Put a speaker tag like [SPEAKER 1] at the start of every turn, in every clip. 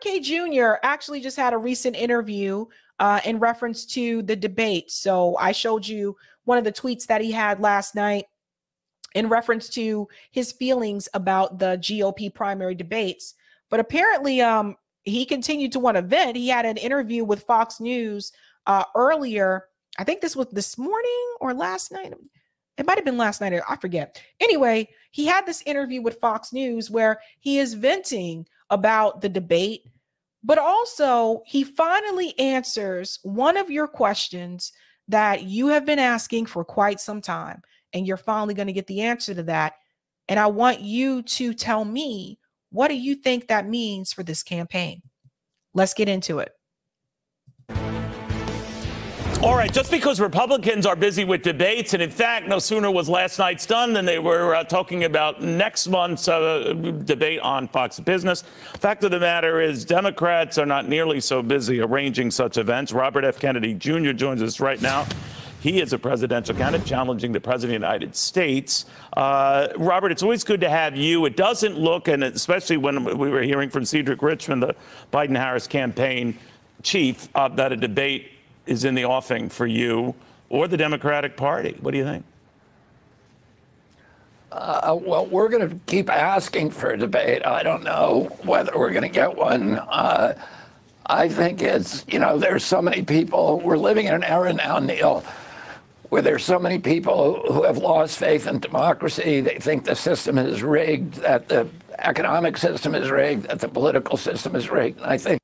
[SPEAKER 1] RFK Jr. actually just had a recent interview in reference to the debate. So I showed you one of the tweets that he had last night in reference to his feelings about the GOP primary debates. But apparently he continued to want to vent. He had an interview with Fox News earlier. I think this was this morning or last night. It might have been last night. I forget. Anyway, he had this interview with Fox News where he is venting about the debate, but also he finally answers one of your questions that you have been asking for quite some time. And you're finally going to get the answer to that. And I want you to tell me, what do you think that means for this campaign? Let's get into it.
[SPEAKER 2] All right, just because Republicans are busy with debates, and in fact, no sooner was last night's done than they were talking about next month's debate on Fox Business. Fact of the matter is, Democrats are not nearly so busy arranging such events. Robert F. Kennedy Jr. joins us right now. He is a presidential candidate challenging the president of the United States. Robert, it's always good to have you. It doesn't look, and especially when we were hearing from Cedric Richmond, the Biden-Harris campaign chief, that a debate is in the offing for you or the Democratic Party. What do you think?
[SPEAKER 3] Well, we're going to keep asking for a debate. I don't know whether we're going to get one. I think it's, there's so many people. We're living in an era now, Neil, where there's so many people who have lost faith in democracy. They think the system is rigged, that the economic system is rigged, that the political system is rigged. And I think.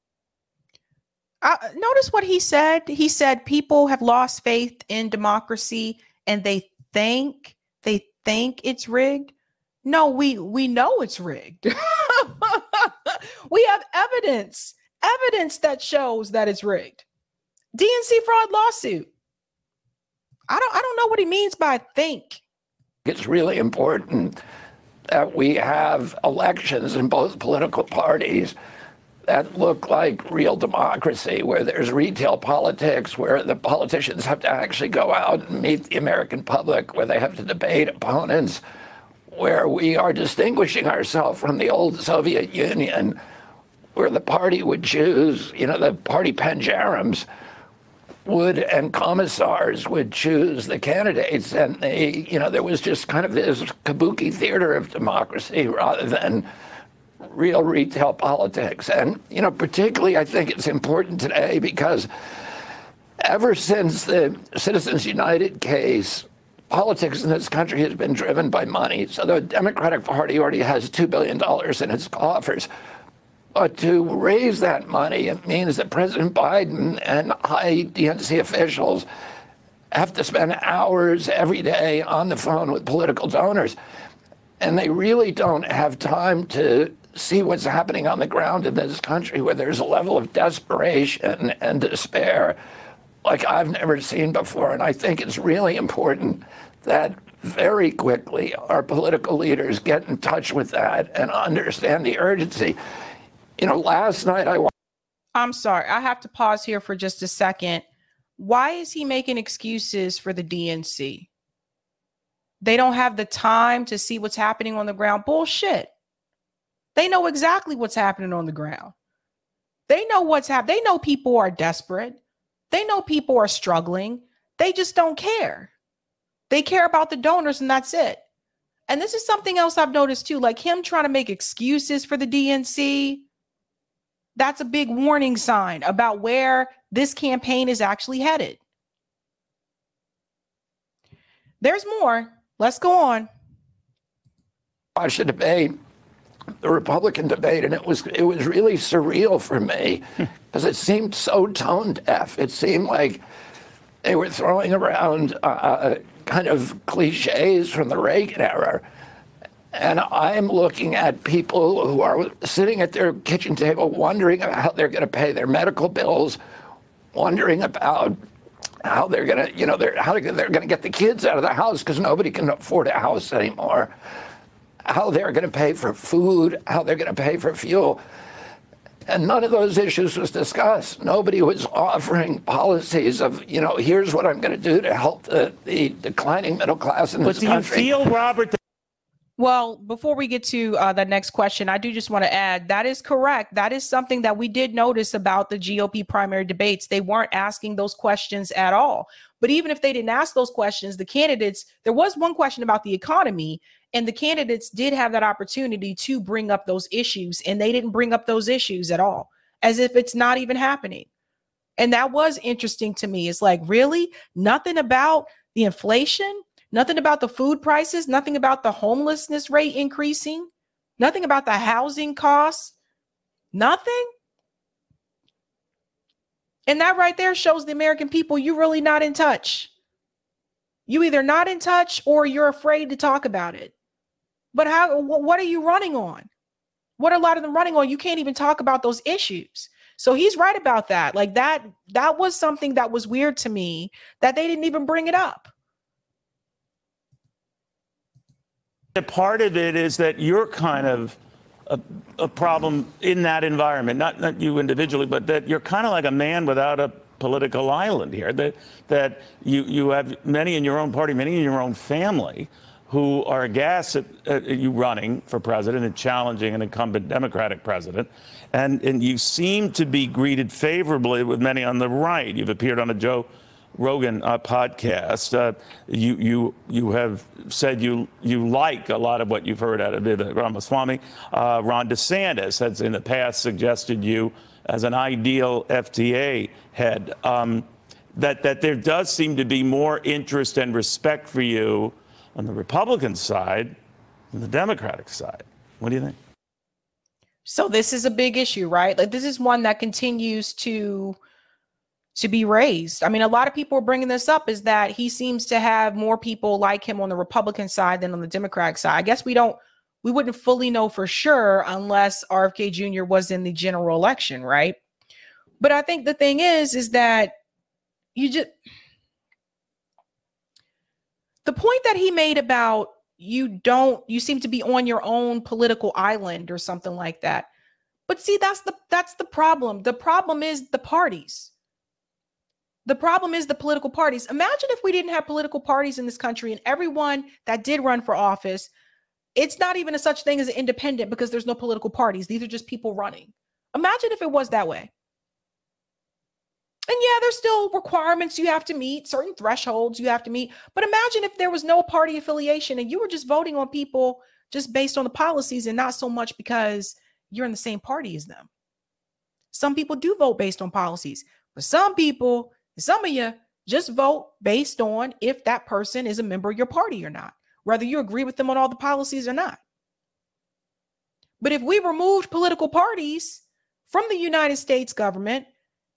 [SPEAKER 1] Notice what he said. He said people have lost faith in democracy and they think it's rigged. No, we know it's rigged. We have evidence that shows that it's rigged. DNC fraud lawsuit. I don't know what he means by think.
[SPEAKER 3] It's really important that we have elections in both political parties that look like real democracy, where there's retail politics, where the politicians have to actually go out and meet the American public, where they have to debate opponents, where we are distinguishing ourselves from the old Soviet Union, where the party would choose, the party pangerums and commissars would choose the candidates, and there was just kind of this kabuki theater of democracy rather than real retail politics. And, particularly I think it's important today because ever since the Citizens United case, politics in this country has been driven by money. So the Democratic Party already has $2 billion in its coffers. But to raise that money, it means that President Biden and high DNC officials have to spend hours every day on the phone with political donors. And they really don't have time to see what's happening on the ground in this country, where there's a level of desperation and despair like I've never seen before. And I think it's really important that very quickly our political leaders get in touch with that and understand the urgency. Last night
[SPEAKER 1] I'm sorry, I have to pause here for just a second. Why is he making excuses for the DNC? They don't have the time to see what's happening on the ground. Bullshit. They know exactly what's happening on the ground. They know what's happening. They know people are desperate. They know people are struggling. They just don't care. They care about the donors and that's it. And this is something else I've noticed too, like him trying to make excuses for the DNC. That's a big warning sign about where this campaign is actually headed. There's more. Let's go on.
[SPEAKER 3] Watch the debate, the Republican debate, and it was really surreal for me because it seemed so tone deaf. It seemed like they were throwing around kind of cliches from the Reagan era. And I'm looking at people who are sitting at their kitchen table wondering about how they're going to pay their medical bills, wondering about how they're going to, how they're going to get the kids out of the house because nobody can afford a house anymore, how they're going to pay for food, how they're going to pay for fuel. And none of those issues was discussed. Nobody was offering policies of, here's what I'm going to do to help the declining middle class in this country.
[SPEAKER 2] But do you feel, Robert,
[SPEAKER 1] Well, before we get to the next question, I do just want to add that is correct. That is something that we did notice about the GOP primary debates. They weren't asking those questions at all. But even if they didn't ask those questions, the candidates, there was one question about the economy, and the candidates did have that opportunity to bring up those issues, and they didn't bring up those issues at all, as if it's not even happening. And that was interesting to me. It's like, really? Nothing about the inflation? Nothing about the food prices, nothing about the homelessness rate increasing, nothing about the housing costs, nothing. And that right there shows the American people you're really not in touch. You either not in touch or you're afraid to talk about it. But what are you running on? What are a lot of them running on? You can't even talk about those issues. So he's right about that. Like that was something that was weird to me, that they didn't even bring it up.
[SPEAKER 2] Part of it is that you're kind of a problem in that environment, not you individually, but that you're kind of like a man without a political island here, that you have many in your own party, many in your own family who are aghast at you running for president and challenging an incumbent Democratic president. And you seem to be greeted favorably with many on the right. You've appeared on a Joe Rogan podcast. You have said you like a lot of what you've heard out of Ramaswamy. Ron DeSantis has in the past suggested you as an ideal FTA head. That there does seem to be more interest and respect for you on the Republican side than the Democratic side. What do you think?
[SPEAKER 1] So this is a big issue, right? Like this is one that continues to be raised. I mean, a lot of people are bringing this up, is that he seems to have more people like him on the Republican side than on the Democratic side. I guess we wouldn't fully know for sure unless RFK Jr. was in the general election, right? But I think the thing is that the point that he made about you seem to be on your own political island or something like that. But see, that's the problem. The problem is the parties. The problem is the political parties. Imagine if we didn't have political parties in this country and everyone that did run for office, it's not even a such thing as an independent because there's no political parties. These are just people running. Imagine if it was that way. And yeah, there's still requirements you have to meet, certain thresholds you have to meet. But imagine if there was no party affiliation and you were just voting on people just based on the policies and not so much because you're in the same party as them. Some people do vote based on policies, but some people, some of you just vote based on if that person is a member of your party or not, whether you agree with them on all the policies or not. But if we removed political parties from the United States government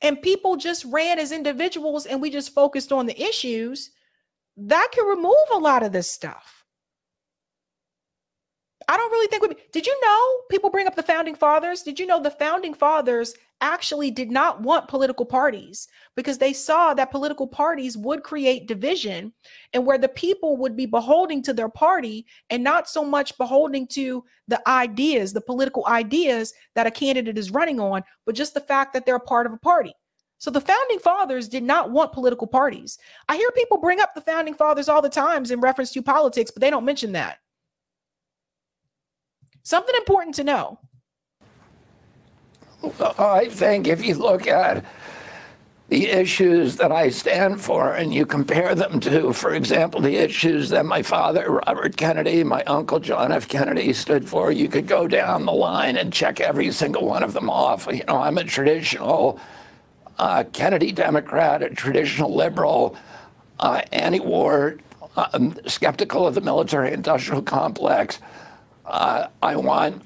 [SPEAKER 1] and people just ran as individuals and we just focused on the issues, that could remove a lot of this stuff. I don't really think did you know, people bring up the founding fathers. Did you know the founding fathers actually did not want political parties because they saw that political parties would create division and where the people would be beholding to their party and not so much beholding to the ideas, the political ideas that a candidate is running on, but just the fact that they're a part of a party. So the founding fathers did not want political parties. I hear people bring up the founding fathers all the times in reference to politics, but they don't mention that. Something important to know.
[SPEAKER 3] I think if you look at the issues that I stand for and you compare them to, for example, the issues that my father, Robert Kennedy, my uncle, John F. Kennedy stood for, you could go down the line and check every single one of them off. You know, I'm a traditional Kennedy Democrat, a traditional liberal, anti-war, skeptical of the military-industrial complex. I want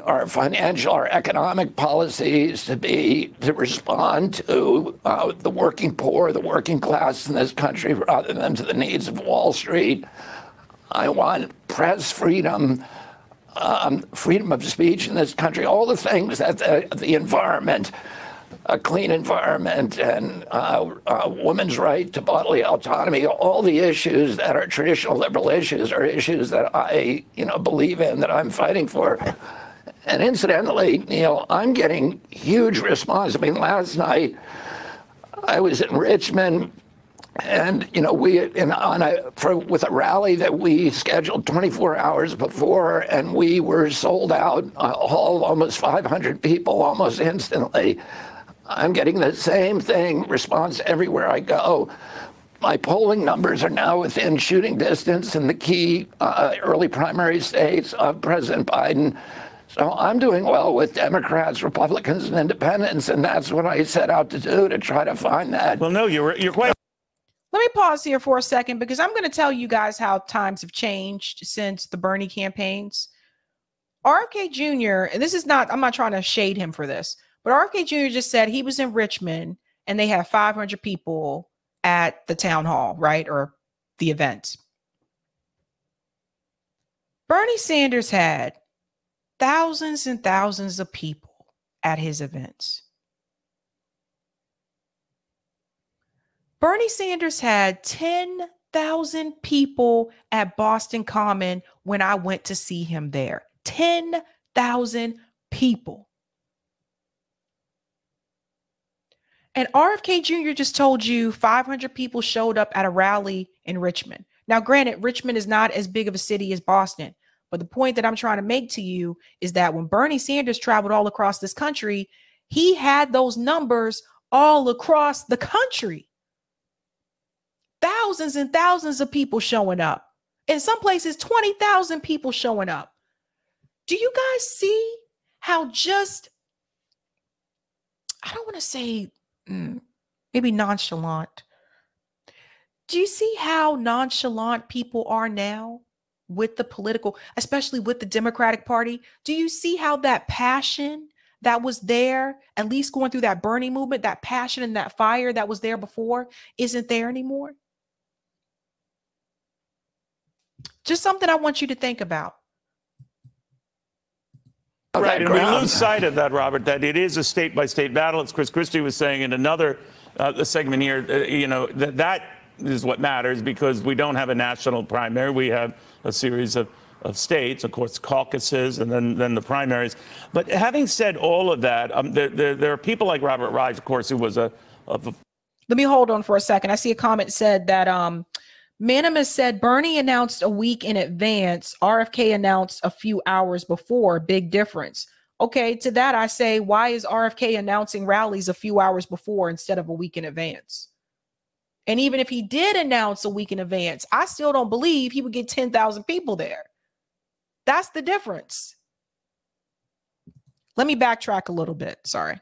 [SPEAKER 3] our economic policies to respond to the working poor, the working class in this country, rather than to the needs of Wall Street. I want press freedom, freedom of speech in this country, all the things that the environment, a clean environment, and a woman's right to bodily autonomy, all the issues that are traditional liberal issues are issues that I, believe in, that I'm fighting for. And incidentally, Neil, I'm getting huge response. I mean, last night I was in Richmond And with a rally that we scheduled 24 hours before, and we were sold out, almost 500 people almost instantly. I'm getting the same response everywhere I go. My polling numbers are now within shooting distance in the key early primary states of President Biden. So I'm doing well with Democrats, Republicans, and independents, and that's what I set out to do, to try to find that.
[SPEAKER 2] Well, no, you're quite.
[SPEAKER 1] Let me pause here for a second, because I'm going to tell you guys how times have changed since the Bernie campaigns. RFK Jr., and this is not, I'm not trying to shade him for this, but RFK Jr. just said he was in Richmond and they had 500 people at the town hall, right? Or the event. Bernie Sanders had thousands and thousands of people at his events. Bernie Sanders had 10,000 people at Boston Common when I went to see him there. 10,000 people. And RFK Jr. just told you 500 people showed up at a rally in Richmond. Now, granted, Richmond is not as big of a city as Boston, but the point that I'm trying to make to you is that when Bernie Sanders traveled all across this country, he had those numbers all across the country. Thousands and thousands of people showing up. In some places, 20,000 people showing up. Do you guys see how just, I don't want to say maybe nonchalant. Do you see how nonchalant people are now with the political, especially with the Democratic Party? Do you see how that passion that was there, at least going through that Bernie movement, that passion and that fire that was there before, isn't there anymore? Just something I want you to think about.
[SPEAKER 2] Right, and we lose sight of that, Robert, that it is a state-by-state battle. As Chris Christie was saying in another segment here, that is what matters, because we don't have a national primary. We have a series of states, of course, caucuses, and then the primaries. But having said all of that, there are people like Robert Reich, of course, who was a... Let
[SPEAKER 1] me hold on for a second. I see a comment said that... Manimus said Bernie announced a week in advance. RFK announced a few hours before. Big difference. Okay, to that I say, why is RFK announcing rallies a few hours before instead of a week in advance? And even if he did announce a week in advance, I still don't believe he would get 10,000 people there. That's the difference. Let me backtrack a little bit. Sorry.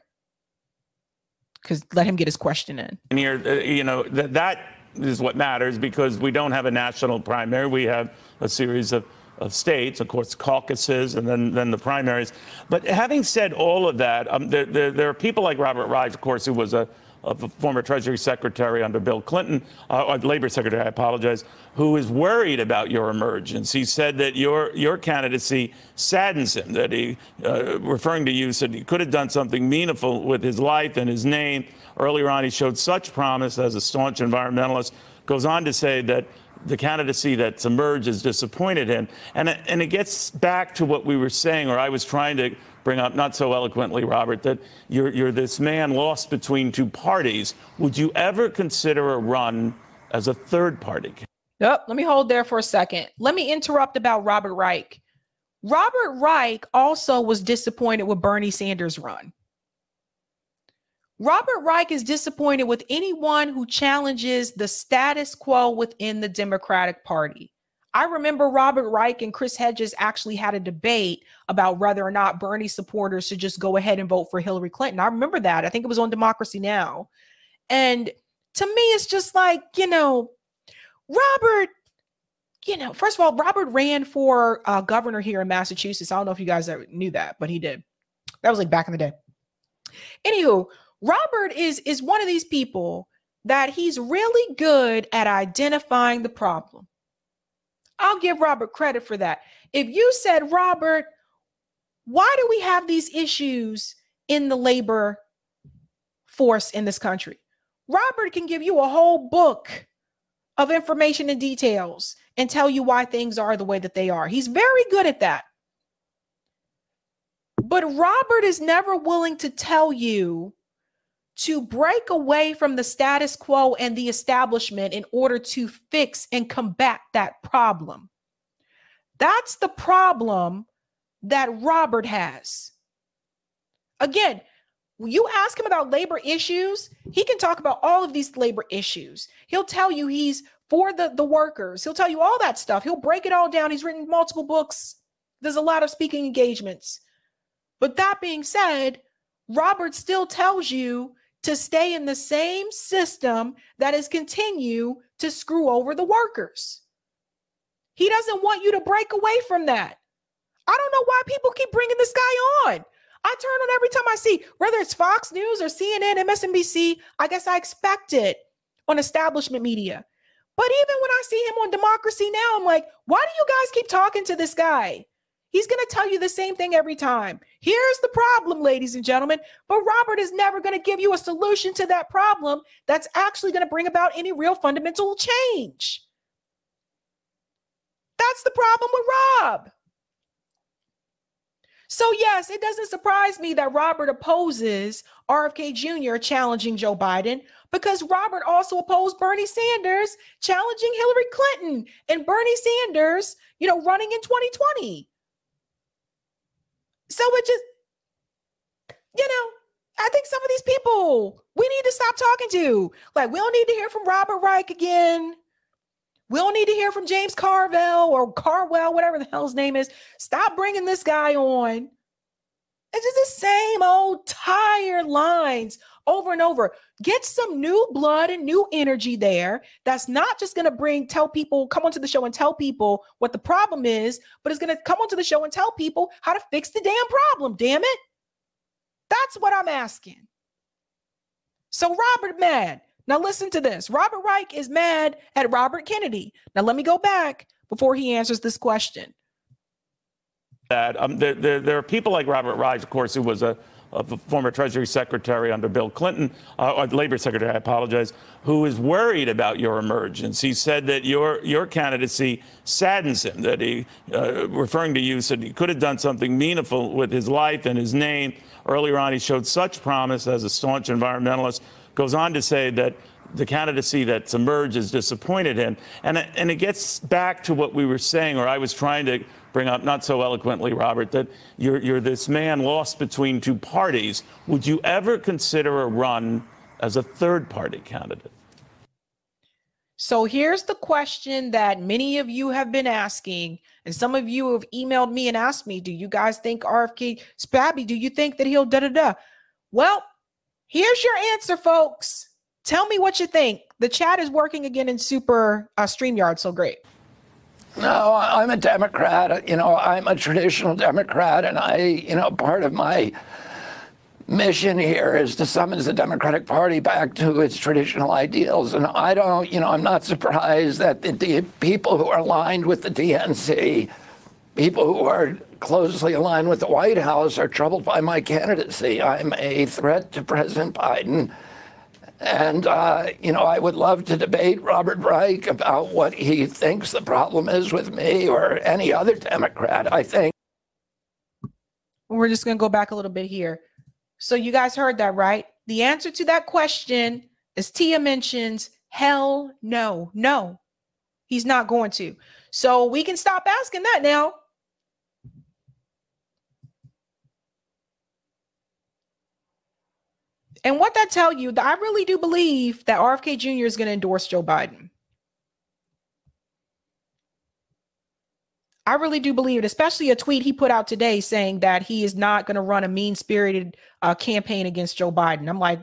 [SPEAKER 1] Because let him get his question in.
[SPEAKER 2] And here, that is what matters, because we don't have a national primary. We have a series of states, of course, caucuses, and then the primaries. But having said all of that, there are people like Robert Reich, of course, who was a former Treasury Secretary under Bill Clinton, Labor Secretary, I apologize, who is worried about your emergence. He said that your candidacy saddens him, that he, referring to you, said he could have done something meaningful with his life and his name. Earlier on, he showed such promise as a staunch environmentalist, goes on to say that the candidacy that's emerged has disappointed him. And it gets back to what we were saying, or I was trying to bring up, not so eloquently, Robert, that you're this man lost between two parties. Would you ever consider a run as a third party?
[SPEAKER 1] Yep. Let me hold there for a second. Let me interrupt about Robert Reich. Robert Reich also was disappointed with Bernie Sanders' run. Robert Reich is disappointed with anyone who challenges the status quo within the Democratic Party. I remember Robert Reich and Chris Hedges actually had a debate about whether or not Bernie supporters should just go ahead and vote for Hillary Clinton. I remember that. I think it was on Democracy Now! And to me, it's just like, Robert, first of all, Robert ran for governor here in Massachusetts. I don't know if you guys ever knew that, but he did. That was like back in the day. Anywho, Robert is one of these people that he's really good at identifying the problem. I'll give Robert credit for that. If you said, Robert, why do we have these issues in the labor force in this country? Robert can give you a whole book of information and details and tell you why things are the way that they are. He's very good at that. But Robert is never willing to tell you to break away from the status quo and the establishment in order to fix and combat that problem. That's the problem that Robert has. Again, when you ask him about labor issues, he can talk about all of these labor issues. He'll tell you he's for the workers. He'll tell you all that stuff. He'll break it all down. He's written multiple books. There's a lot of speaking engagements. But that being said, Robert still tells you to stay in the same system that is continue to screw over the workers. He doesn't want you to break away from that. I don't know why people keep bringing this guy on. I turn on every time I see, whether it's Fox News or CNN, MSNBC, I guess I expect it on establishment media. But even when I see him on Democracy Now, I'm like, why do you guys keep talking to this guy? He's going to tell you the same thing every time. Here's the problem, ladies and gentlemen. But Robert is never going to give you a solution to that problem that's actually going to bring about any real fundamental change. That's the problem with Rob. So yes, it doesn't surprise me that Robert opposes RFK Jr. challenging Joe Biden, because Robert also opposed Bernie Sanders challenging Hillary Clinton and Bernie Sanders, running in 2020. So it just, I think some of these people we need to stop talking to. Like, we don't need to hear from Robert Reich again. We don't need to hear from James Carville or Carwell, whatever the hell his name is. Stop bringing this guy on. It's just the same old tired lines over and over. Get some new blood and new energy there. That's not just going to tell people, come onto the show and tell people what the problem is, but it's going to come onto the show and tell people how to fix the damn problem, damn it. That's what I'm asking. So Robert mad. Now listen to this. Robert Reich is mad at Robert Kennedy. Now let me go back before he answers this question.
[SPEAKER 2] There are people like Robert Reich, of course, who was a former Treasury Secretary under Bill Clinton, Labor Secretary, I apologize, who is worried about your emergence. He said that your candidacy saddens him, that he, referring to you, said he could have done something meaningful with his life and his name. Earlier on, he showed such promise as a staunch environmentalist. Goes on to say that the candidacy that's emerged has disappointed him. And it gets back to what we were saying, or I was trying to bring up, not so eloquently, Robert, that you're this man lost between two parties. Would you ever consider a run as a third party candidate?
[SPEAKER 1] So here's the question that many of you have been asking, and some of you have emailed me and asked me, do you guys think RFK, Sabby, do you think that he'll da-da-da? Well, here's your answer, folks. Tell me what you think. The chat is working again in Super StreamYard, so great.
[SPEAKER 3] No, I'm a Democrat. I'm a traditional Democrat, and part of my mission here is to summon the Democratic Party back to its traditional ideals. And I'm not surprised that the people who are aligned with the DNC, people who are closely aligned with the White House, are troubled by my candidacy. I'm a threat to President Biden. And, I would love to debate Robert Reich about what he thinks the problem is with me or any other Democrat, I think.
[SPEAKER 1] We're just going to go back a little bit here. So you guys heard that, right? The answer to that question, as Tia mentions, hell no. No, he's not going to. So we can stop asking that now. And what that tell you, I really do believe that RFK Jr. is going to endorse Joe Biden. I really do believe it, especially a tweet he put out today saying that he is not going to run a mean-spirited campaign against Joe Biden. I'm like,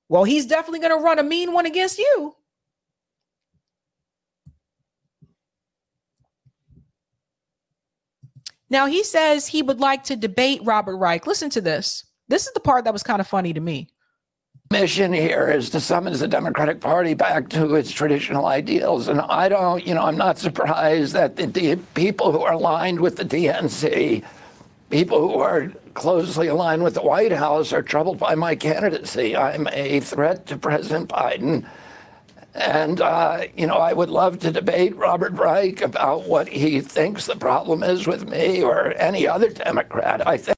[SPEAKER 1] well, he's definitely going to run a mean one against you. Now, he says he would like to debate Robert Reich. Listen to this. This is the part that was kind of funny to me.
[SPEAKER 3] Mission here is to summon the Democratic Party back to its traditional ideals. And I'm not surprised that the people who are aligned with the DNC, people who are closely aligned with the White House, are troubled by my candidacy. I'm a threat to President Biden. And, I would love to debate Robert Reich about what he thinks the problem is with me or any other Democrat, I think.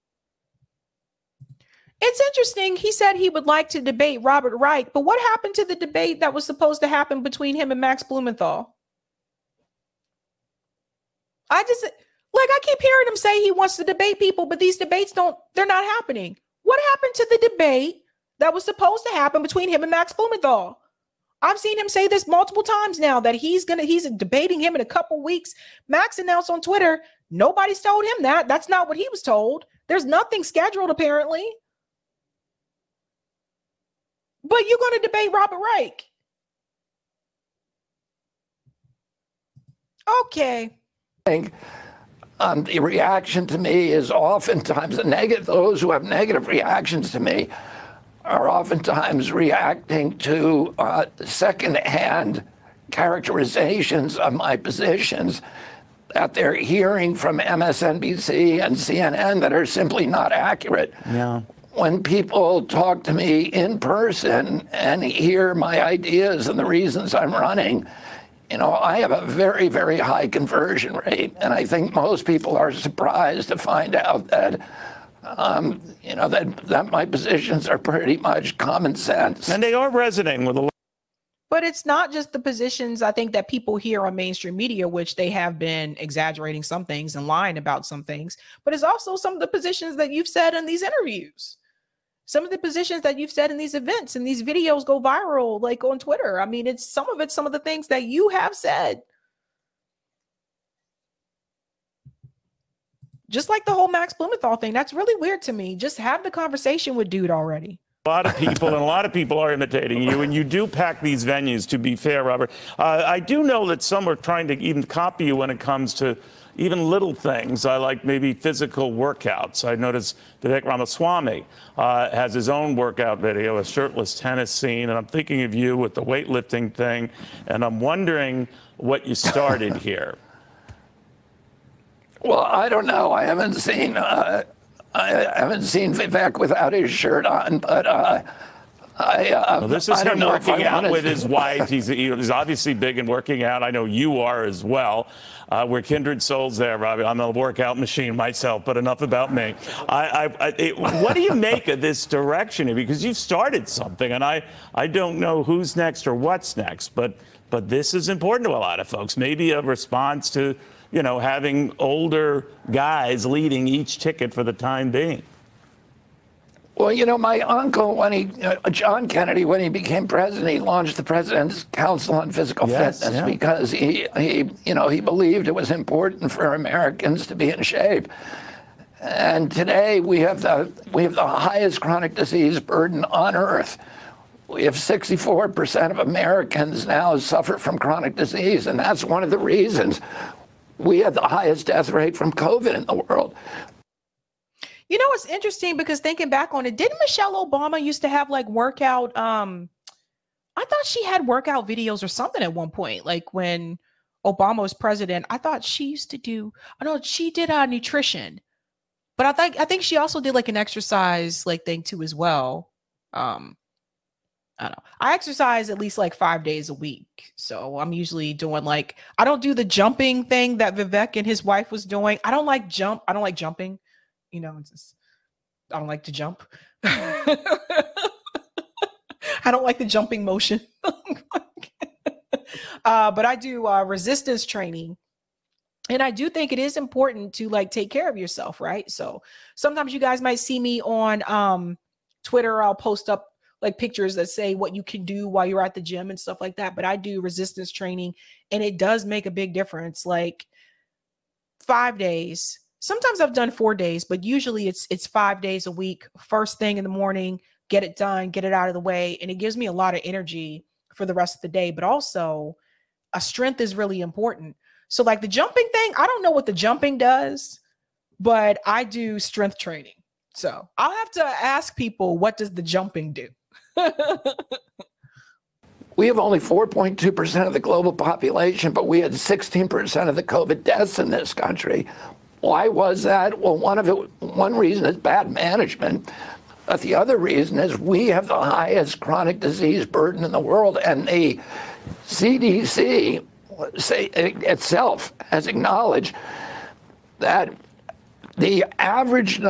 [SPEAKER 1] It's interesting. He said he would like to debate Robert Reich, but what happened to the debate that was supposed to happen between him and Max Blumenthal? I keep hearing him say he wants to debate people, but these debates they're not happening. What happened to the debate that was supposed to happen between him and Max Blumenthal? I've seen him say this multiple times now that he's debating him in a couple weeks. Max announced on Twitter, nobody's told him that. That's not what he was told. There's nothing scheduled, apparently. But you're going to debate Robert Reich. Okay.
[SPEAKER 3] The reaction to me is oftentimes negative. Those who have negative reactions to me are oftentimes reacting to secondhand characterizations of my positions that they're hearing from MSNBC and CNN that are simply not accurate.
[SPEAKER 2] Yeah.
[SPEAKER 3] When people talk to me in person and hear my ideas and the reasons I'm running, I have a very, very high conversion rate. And I think most people are surprised to find out that, that my positions are pretty much common sense.
[SPEAKER 2] And they are resonating with a lot.
[SPEAKER 1] But it's not just the positions, I think, that people hear on mainstream media, which they have been exaggerating some things and lying about some things, but it's also some of the positions that you've said in these interviews. Some of the positions that you've said in these events and these videos go viral, like on Twitter. I mean, it's some of the things that you have said. Just like the whole Max Blumenthal thing. That's really weird to me. Just have the conversation with dude already.
[SPEAKER 2] A lot of people, and a lot of people are imitating you, and you do pack these venues, to be fair, Robert. I do know that some are trying to even copy you when it comes to even little things, like maybe physical workouts. I noticed Vivek Ramaswamy has his own workout video, a shirtless tennis scene, and I'm thinking of you with the weightlifting thing, and I'm wondering what you started here.
[SPEAKER 3] Well, I don't know. I haven't seen Vivek without his shirt on, but
[SPEAKER 2] well, this is him working out with his wife. He's obviously big in working out. I know you are as well. We're kindred souls there, Robbie. I'm a workout machine myself, but enough about me. What do you make of this direction? Because you've started something, and I don't know who's next or what's next, but this is important to a lot of folks. Maybe a response to, having older guys leading each ticket for the time being.
[SPEAKER 3] Well, my uncle, John Kennedy, when he became president, he launched the President's Council on Physical Fitness because he believed it was important for Americans to be in shape. And today we have the highest chronic disease burden on earth. We have 64% of Americans now suffer from chronic disease, and that's one of the reasons we have the highest death rate from COVID in the world.
[SPEAKER 1] It's interesting because thinking back on it, didn't Michelle Obama used to have like workout? I thought she had workout videos or something at one point, like when Obama was president. I thought she used to do, she did nutrition, but I think she also did like an exercise like thing too as well. I don't know. I exercise at least like 5 days a week. So I'm usually doing I don't do the jumping thing that Vivek and his wife was doing. I don't like jumping. I don't like to jump. I don't like the jumping motion. But I do resistance training. And I do think it is important to take care of yourself, right? So sometimes you guys might see me on Twitter. I'll post up pictures that say what you can do while you're at the gym and stuff like that. But I do resistance training, and it does make a big difference. 5 days. Sometimes I've done 4 days, but usually it's 5 days a week. First thing in the morning, get it done, get it out of the way. And it gives me a lot of energy for the rest of the day. But also a strength is really important. So the jumping thing, I don't know what the jumping does, but I do strength training. So I'll have to ask people, what does the jumping do?
[SPEAKER 3] We have only 4.2% of the global population, but we had 16% of the COVID deaths in this country. Why was that? Well, one reason is bad management. But the other reason is we have the highest chronic disease burden in the world, and the CDC itself has acknowledged that the average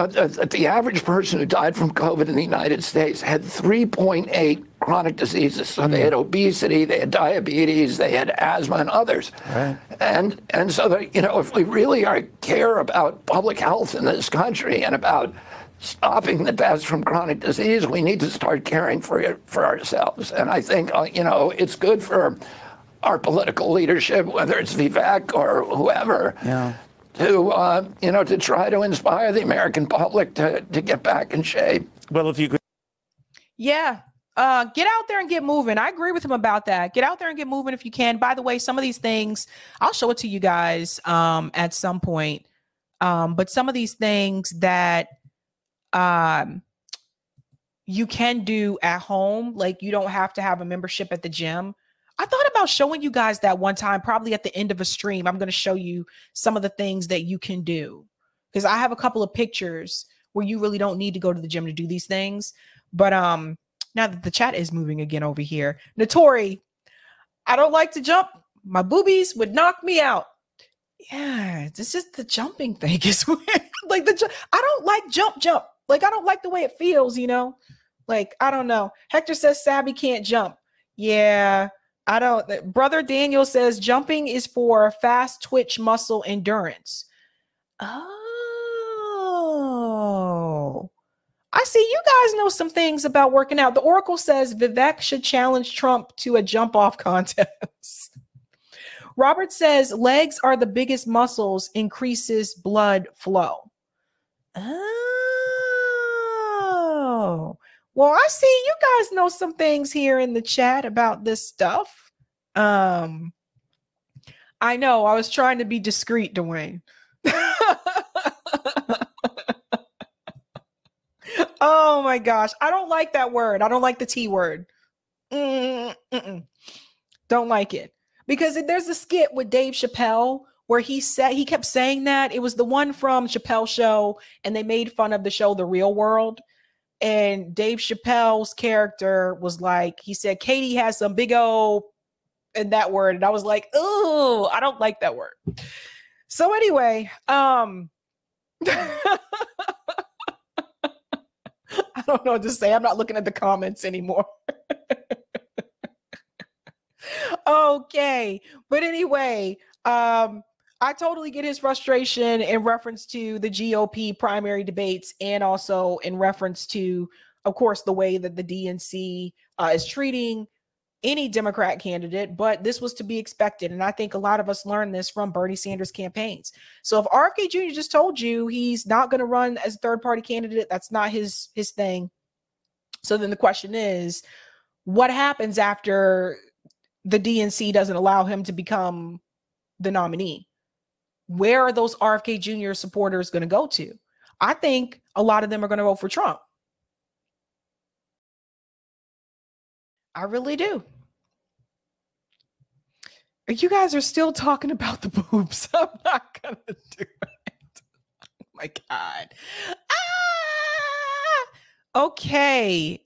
[SPEAKER 3] person who died from COVID in the United States had 3.8 chronic diseases. So they had obesity, they had diabetes, they had asthma, and others.
[SPEAKER 2] Right.
[SPEAKER 3] And so that, if we really care about public health in this country and about stopping the deaths from chronic disease, we need to start caring for ourselves. And I think it's good for our political leadership, whether it's Vivek or whoever.
[SPEAKER 2] Yeah.
[SPEAKER 3] To try to inspire the American public to get back in shape.
[SPEAKER 2] Well, if you could.
[SPEAKER 1] Yeah. Get out there and get moving. I agree with him about that. Get out there and get moving if you can. By the way, some of these things, I'll show it to you guys at some point. But some of these things that you can do at home, like you don't have to have a membership at the gym. I thought about showing you guys that one time, probably at the end of a stream. I'm going to show you some of the things that you can do, because I have a couple of pictures where you really don't need to go to the gym to do these things. But now that the chat is moving again over here, Notori, I don't like to jump. My boobies would knock me out. Yeah, it's just the jumping thing is weird. Like I don't like jump. Like I don't like the way it feels, Like I don't know. Hector says Sabby can't jump. Yeah. I don't. Brother Daniel says jumping is for fast twitch muscle endurance. Oh, I see you guys know some things about working out. The Oracle says Vivek should challenge Trump to a jump off contest. Robert says legs are the biggest muscles, increases blood flow. Oh. Well, I see you guys know some things here in the chat about this stuff. I know. I was trying to be discreet, Dwayne. Oh my gosh. I don't like that word. I don't like the T word. Don't like it. Because there's a skit with Dave Chappelle where he kept saying that. It was the one from Chappelle Show, and they made fun of the show The Real World. And Dave Chappelle's character was like, he said, Katie has some big old, and that word. And I was like, oh, I don't like that word. So anyway, I don't know what to say. I'm not looking at the comments anymore. Okay. But anyway, I totally get his frustration in reference to the GOP primary debates, and also in reference to, of course, the way that the DNC is treating any Democrat candidate. But this was to be expected. And I think a lot of us learned this from Bernie Sanders campaigns. So if RFK Jr. just told you he's not going to run as a third party candidate, that's not his thing. So then the question is, what happens after the DNC doesn't allow him to become the nominee? Where are those RFK Jr. supporters going to go to? I think a lot of them are going to vote for Trump. I really do. You guys are still talking about the boobs. I'm not going to do it. Oh my God. Ah! Okay.